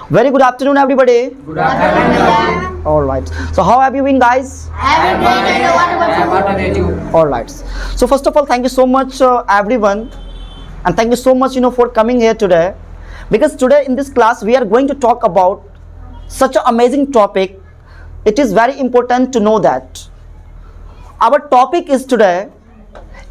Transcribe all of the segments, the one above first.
Very good afternoon, everybody. Good afternoon. All right. So, how have you been, guys? What about you? All right. So, first of all, thank you so much, everyone, and thank you so much, for coming here today. Because today in this class we are going to talk about such an amazing topic. It is very important to know that our topic is today: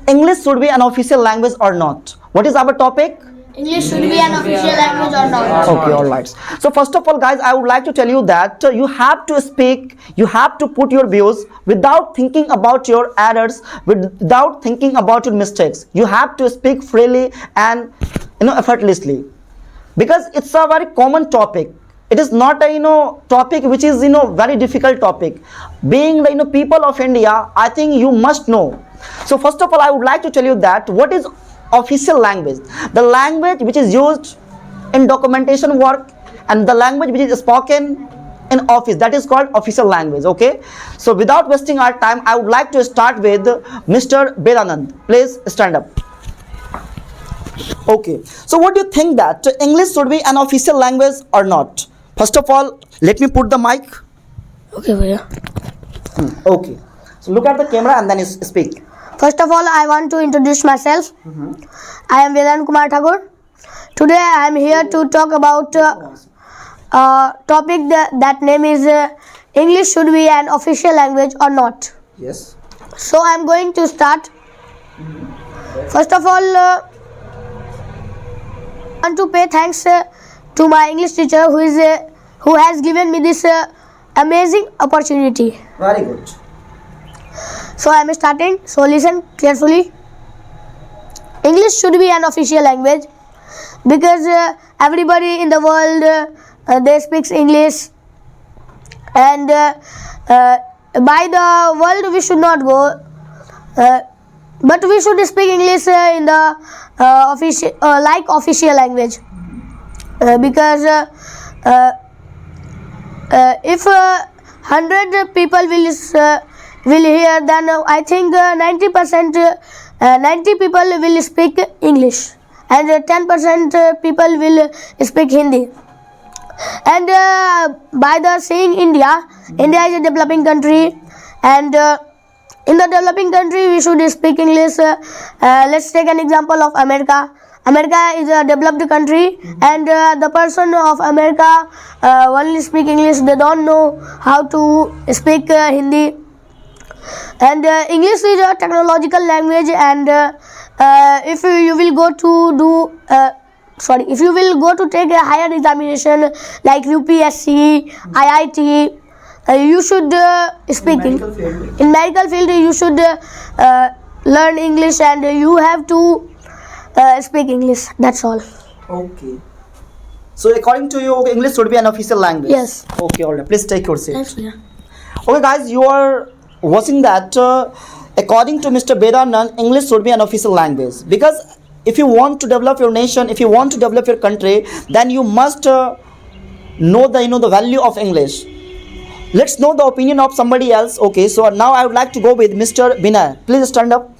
English should be an official language or not. What is our topic? English should be an official language or not? Okay, all right. So first of all, guys, I would like to tell you that you have to speak, you have to put your views without thinking about your errors, without thinking about your mistakes. You have to speak freely and effortlessly, because it's a very common topic. It is not a topic which is very difficult topic. Being the people of India, I think you must know. So first of all, I would like to tell you that what is official language. The language which is used in documentation work and the language which is spoken in office, that is called official language. Okay, so without wasting our time, I would like to start with Mr. Vedanand. Please stand up. Okay, so what do you think that English should be an official language or not? First of all, let me put the mic. Okay, bhaiya. Okay, so look at the camera and then speak. First of all, I want to introduce myself. I am Vedan Kumar Thakur. Today I am here to talk about topic that name is English should be an official language or not. Yes. So I am going to start. First of all, I want to pay thanks to my English teacher who has given me this amazing opportunity. Very good. So I am starting. So listen carefully. English should be an official language because everybody in the world they speaks English, and by the world we should not go, but we should speak English in the official language, because if 100 people will hear, then I think 90 people will speak English and 10% people will speak Hindi. And by the saying India is a developing country, and in the developing country we should speak English. Let's take an example of America. America is a developed country, and the person of America only speak English. They don't know how to speak Hindi. And English is a technological language, and if you will go to take a higher examination like UPSC, IIT, you should speak in medical field. You should learn English, and you have to speak English. That's all. Okay. So according to you, English should be an official language. Yes. Okay, all right. Please take your seat. Thanks, yeah. Okay, guys, you are watching that. According to Mr. Vedanand, English should be an official language, because if you want to develop your nation, if you want to develop your country, then you must know the value of English. Let's know the opinion of somebody else. Okay, so now I would like to go with Mr. Binay. Please stand up.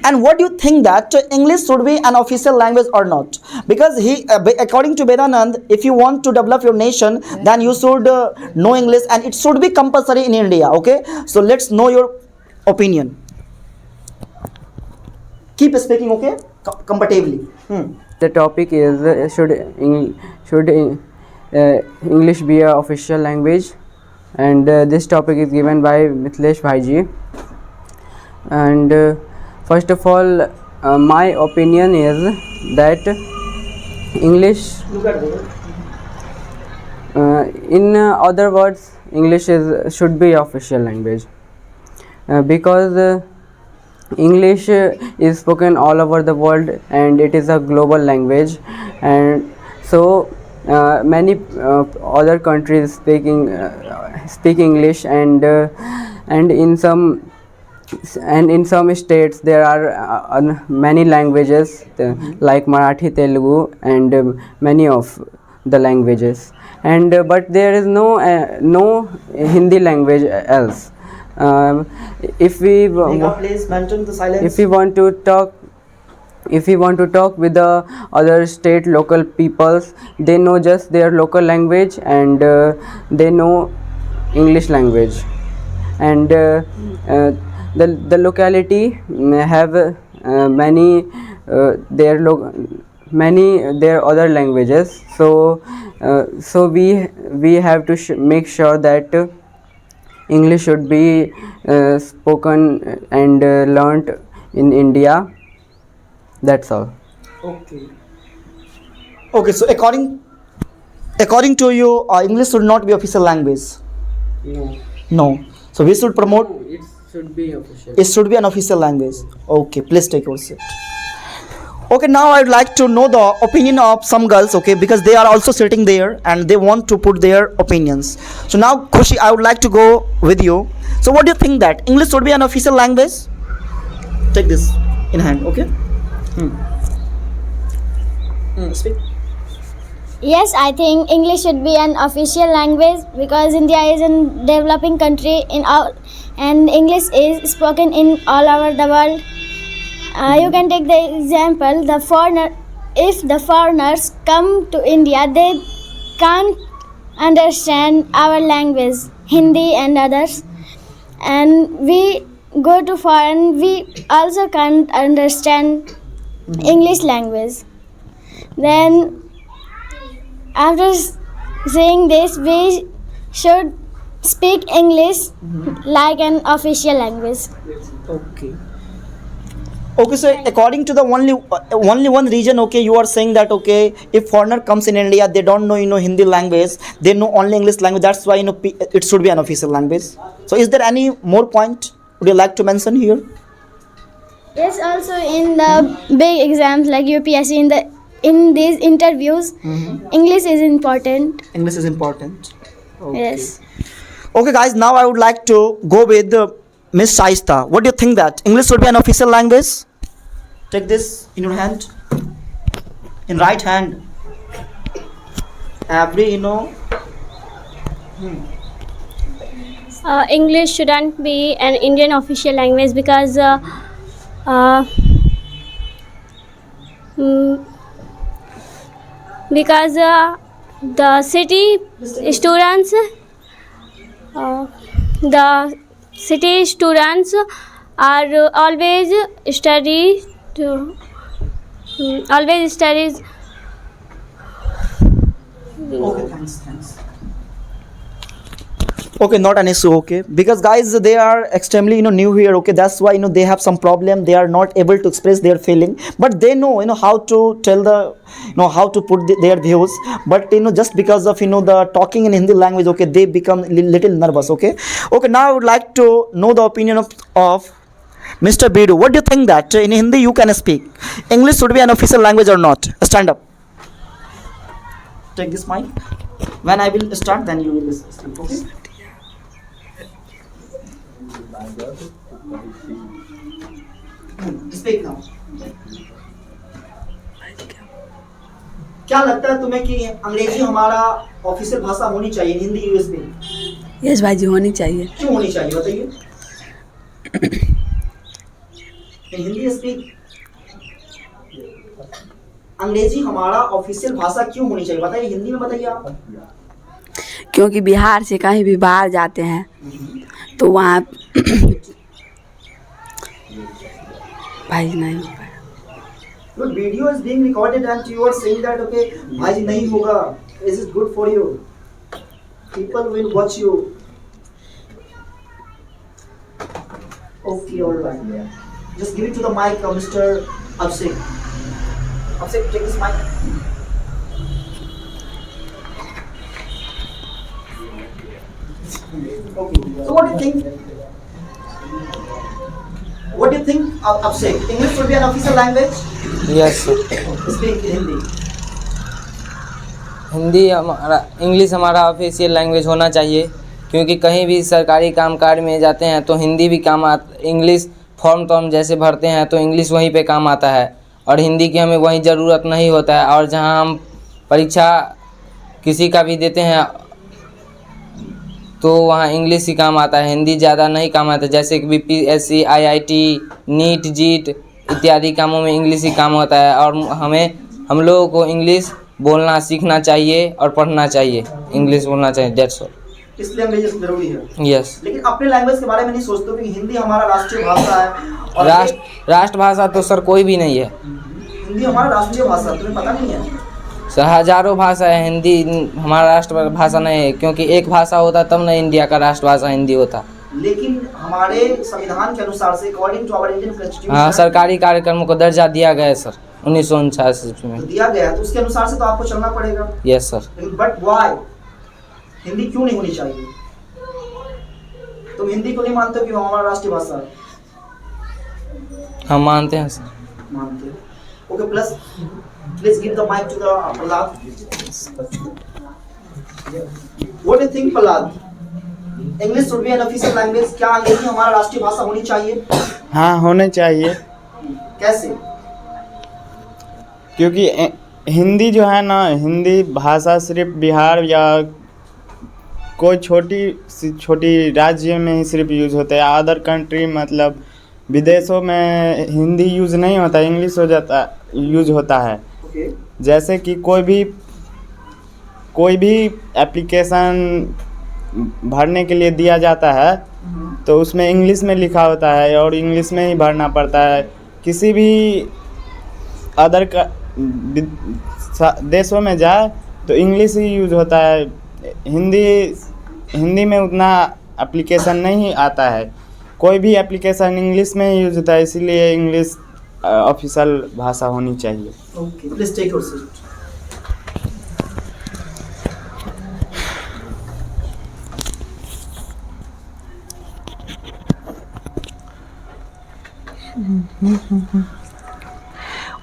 And what do you think that English should be an official language or not? Because according to Vedanand, if you want to develop your nation, then you should know English, and it should be compulsory in India. Okay, so let's know your opinion. Keep speaking, okay, comfortably. The topic is should English be an official language, and this topic is given by Mithilesh Bhaiji. And first of all, my opinion is that English, in other words, English should be official language, because English is spoken all over the world, and it is a global language, and so many other countries speak English, and in some states there are many languages like Marathi, Telugu, and many of the languages, and but there is no Hindi language else. If we Megha, please maintain the silence. if we want to talk if we want to talk with the other state local peoples, they know just their local language, and they know English language, and the locality have many their other languages, so we have to make sure that English should be spoken and learnt in India. That's all. Okay, so according to you, English should not be official language. No, so we should promote It should be official. it should be an official language. Okay, please take your seat. Okay, now I would like to know the opinion of some girls, okay, because they are also sitting there and they want to put their opinions. So now, Khushi, I would like to go with you. So what do you think that English should be an official language? Take this in hand, okay? Speak. Yes, I think English should be an official language because India is a developing country and English is spoken in all over the world. You can take the example, if the foreigners come to India, they can't understand our language, Hindi and others. And we go to foreign, we also can't understand English language. Then after saying this, we should speak English like an official language. Okay, so according to the only one region, okay, you are saying that, okay, if foreigner comes in India, they don't know, Hindi language, they know only English language, that's why, it should be an official language. So is there any more point would you like to mention here? Yes, also in the big exams like UPSC, in these interviews, English is important. English is important. Yes. Okay, guys, now I would like to go with Miss Shaista. What do you think that English should be an official language? Take this in your hand, in right hand. Every, English shouldn't be an Indian official language because the city students are always studies. Okay, thanks. Okay, not an issue, okay, because guys, they are extremely new here, okay, that's why they have some problem, they are not able to express their feeling, but they know how to tell how to put their views, but just because of the talking in Hindi language, okay, they become little nervous. Okay, now I would like to know the opinion of Mr. Bidu. What do you think that in Hindi you can speak, English should be an official language or not? Stand up, take this mic. When I will start, then you will speak. Okay. Speak now. क्या लगता है तुम्हें कि अंग्रेजी हमारा official भाषा होनी चाहिए, हिंदी यूएस में? यस भाई जी, होनी चाहिए। क्यों होनी चाहिए बताइए? हिंदी स्पीक, अंग्रेजी हमारा ऑफिशियल भाषा क्यों होनी चाहिए बताइए, हिंदी में बताइए आप। क्योंकि बिहार से कहीं भी बाहर जाते हैं तो वहाँ भाई नहीं हो पाया। Your video is being recorded and you are saying that, okay, भाई नहीं होगा, this is good for you, people will watch you. Okay, alright, just give it to the mic, Mr. Abhishek. Abhishek, take this mic. Okay, so what do you think? What do you think, Abhishek? English should be an official language? Yes sir, Speak Hindi. Hindi हमारा English हमारा official language होना चाहिए, क्योंकि कहीं भी सरकारी कामकाज में जाते हैं तो हिंदी भी काम इंग्लिश फॉर्म जैसे भरते हैं तो इंग्लिश वहीं पे काम आता है, और हिंदी की हमें वहीं ज़रूरत नहीं होता है। और जहां हम परीक्षा किसी का भी देते हैं तो वहाँ इंग्लिश ही काम आता है, हिंदी ज़्यादा नहीं काम आता। जैसे कि BPSC, IIT, नीट, जीट, इत्यादि कामों में इंग्लिश ही काम होता है, और हम लोगों को इंग्लिश बोलना सीखना चाहिए और पढ़ना चाहिए, इंग्लिश बोलना चाहिए, दैट्स ऑल। इसलिए अंग्रेजी जरूरी है। यस। लेकिन अपने लैंग्वेज के बारे में नहीं सोचते कि हिंदी हमारा राष्ट्रीय भाषा है और राष्ट्रभाषा तो सर कोई भी नहीं है। हिंदी हमारा राष्ट्रीय भाषा, तुम्हें पता नहीं है? सर हजारों भाषा है, हिंदी हमारा राष्ट्रभाषा नहीं है, क्योंकि एक भाषा होता तब ना इंडिया का राष्ट्रभाषा हिंदी होता। लेकिन हमारे संविधान के अनुसार से according to our Indian constitution, हाँ, सरकारी कार्यक्रमों को दर्जा दिया गया है सर 1949 में दिया गया है, तो उसके अनुसार से तो आपको चलना पड़ेगा। Yes sir. But why Hindi क्यों नहीं होनी चाहिए? तुम हिंदी को नहीं मानते हो कि वो हमारा राष्ट्रीय भाषा है? हम मानते हैं सर। मानते हो? Okay, please give the mic to the Prahlad. What do you think Prahlad? English should be an official language. क्या अंग्रेजी हमारा राष्ट्रीय भाषा होनी चाहिए? हाँ, होने चाहिए। कैसे? क्योंकि हिंदी जो है ना, हिंदी भाषा सिर्फ बिहार या कोई छोटी राज्य में ही सिर्फ यूज़ होता है। अदर कंट्री मतलब विदेशों में हिंदी यूज़ नहीं होता, इंग्लिश यूज़ होता है। Okay. जैसे कि कोई भी एप्लीकेशन भरने के लिए दिया जाता है तो उसमें इंग्लिश में लिखा होता है और इंग्लिश में ही भरना पड़ता है। किसी भी अदर देशों में जाए तो इंग्लिश ही यूज़ होता है। हिंदी में उतना एप्लीकेशन नहीं आता है। कोई भी एप्लीकेशन इंग्लिश में ही यूज़ होता है, इसीलिए इंग्लिश ऑफिशियल भाषा होनी चाहिए। Okay, please take your seat.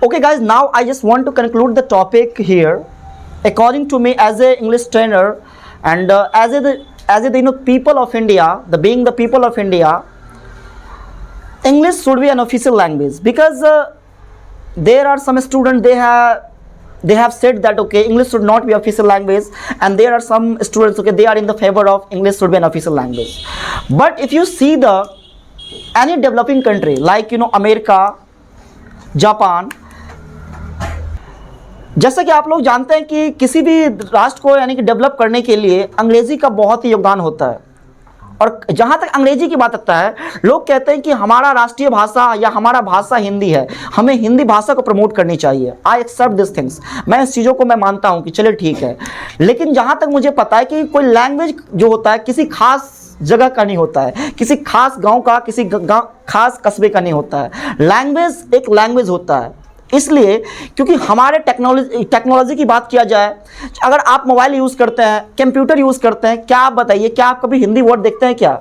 Okay guys, now I just want to conclude the topic here. According to me, as a English trainer and as a people of India, being the people of India, English should be an official language, because there are some students, they have said that okay, English should not be official language, and there are some students, okay, they are in the favor of English should be an official language. But if you see any developing country like America, Japan, जैसा कि आप लोग जानते हैं कि किसी भी राष्ट्र को यानी कि डेवलप करने के लिए अंग्रेजी का बहुत ही योगदान होता है। और जहाँ तक अंग्रेजी की बात आता है, लोग कहते हैं कि हमारा राष्ट्रीय भाषा या हमारा भाषा हिंदी है, हमें हिंदी भाषा को प्रमोट करनी चाहिए। आई एक्सेप्ट दिस थिंग्स, मैं इस चीज़ों को मैं मानता हूँ कि चलिए ठीक है। लेकिन जहाँ तक मुझे पता है कि कोई लैंग्वेज जो होता है किसी खास जगह का नहीं होता है, किसी खास गांव का, किसी खास कस्बे का नहीं होता है। लैंग्वेज एक लैंग्वेज होता है। इसलिए क्योंकि हमारे टेक्नोलॉजी की बात किया जाए, अगर आप मोबाइल यूज़ करते हैं, कंप्यूटर यूज़ करते हैं, क्या आप बताइए, क्या आप कभी हिंदी वर्ड देखते हैं क्या?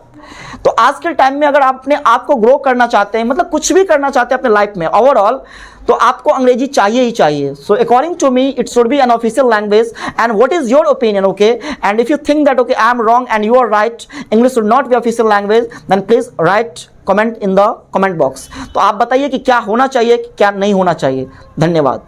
तो आज के टाइम में अगर आप अपने आप को ग्रो करना चाहते हैं, मतलब कुछ भी करना चाहते हैं अपने लाइफ में ओवरऑल, तो आपको अंग्रेजी चाहिए ही चाहिए। So according to me it should be an official language. And what is your opinion? Okay, and if you think that okay I am wrong and you are right, English should not be official language, then please write comment in the comment box. तो आप बताइए कि क्या होना चाहिए, क्या नहीं होना चाहिए। धन्यवाद।